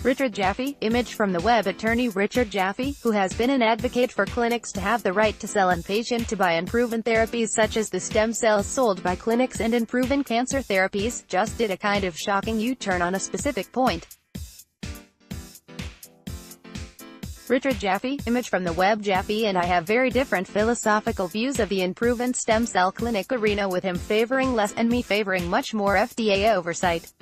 Richard Jaffe, image from the web. Attorney Richard Jaffe, who has been an advocate for clinics to have the right to sell and patient to buy unproven therapies such as the stem cells sold by clinics and unproven cancer therapies, just did a kind of shocking U-turn on a specific point. Richard Jaffe, image from the web. Jaffe and I have very different philosophical views of the unproven stem cell clinic arena, with him favoring less and me favoring much more FDA oversight.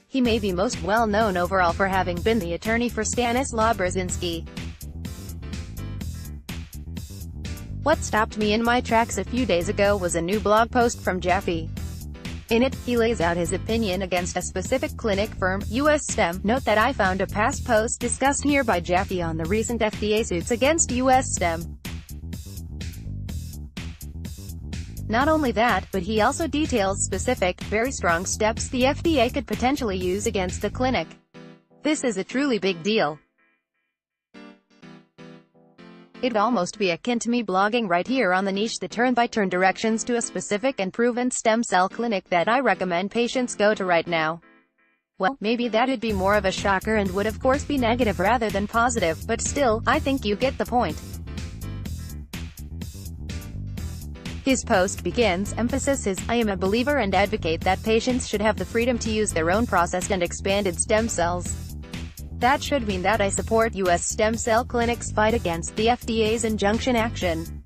He may be most well known overall for having been the attorney for Stanislaw Brzezinski. What stopped me in my tracks a few days ago was a new blog post from Jaffe. In it, he lays out his opinion against a specific clinic firm, US Stem. Note that I found a past post discussed here by Jaffe on the recent FDA suits against US Stem. Not only that, but he also details specific, very strong steps the FDA could potentially use against the clinic. This is a truly big deal. It'd almost be akin to me blogging right here on the niche the turn-by-turn directions to a specific and proven stem cell clinic that I recommend patients go to right now. Well, maybe that'd be more of a shocker and would of course be negative rather than positive, but still, I think you get the point. His post begins, emphasis is, I am a believer and advocate that patients should have the freedom to use their own processed and expanded stem cells. That should mean that I support U.S. stem cell clinics' fight against the FDA's injunction action.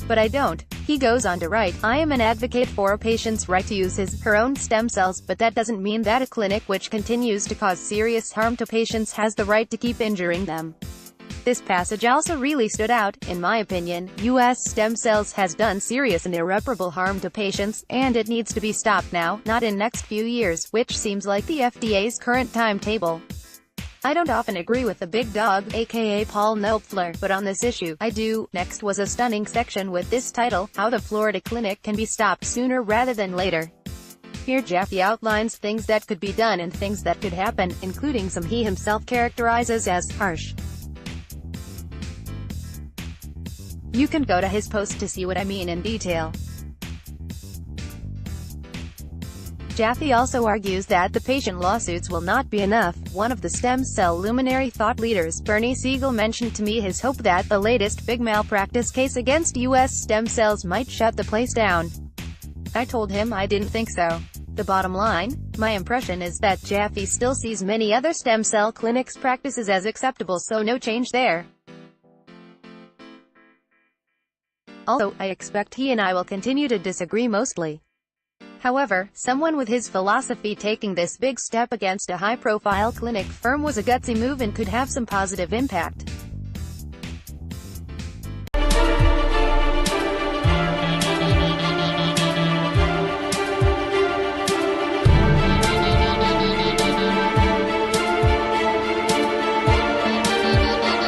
But I don't. He goes on to write, I am an advocate for a patient's right to use his/her own stem cells, but that doesn't mean that a clinic which continues to cause serious harm to patients has the right to keep injuring them. This passage also really stood out. In my opinion, U.S. stem cells has done serious and irreparable harm to patients, and it needs to be stopped now, not in next few years, which seems like the FDA's current timetable. I don't often agree with the big dog, aka Paul Knopfler, but on this issue, I do. Next was a stunning section with this title, How the Florida Clinic Can Be Stopped Sooner Rather Than Later. Here Jaffe outlines things that could be done and things that could happen, including some he himself characterizes as harsh. You can go to his post to see what I mean in detail. Jaffe also argues that the patient lawsuits will not be enough. One of the stem cell luminary thought leaders, Bernie Siegel, mentioned to me his hope that the latest big malpractice case against U.S. stem cells might shut the place down. I told him I didn't think so. The bottom line? My impression is that Jaffe still sees many other stem cell clinics' practices as acceptable, so no change there. Also, I expect he and I will continue to disagree mostly. However, someone with his philosophy taking this big step against a high-profile clinic firm was a gutsy move and could have some positive impact.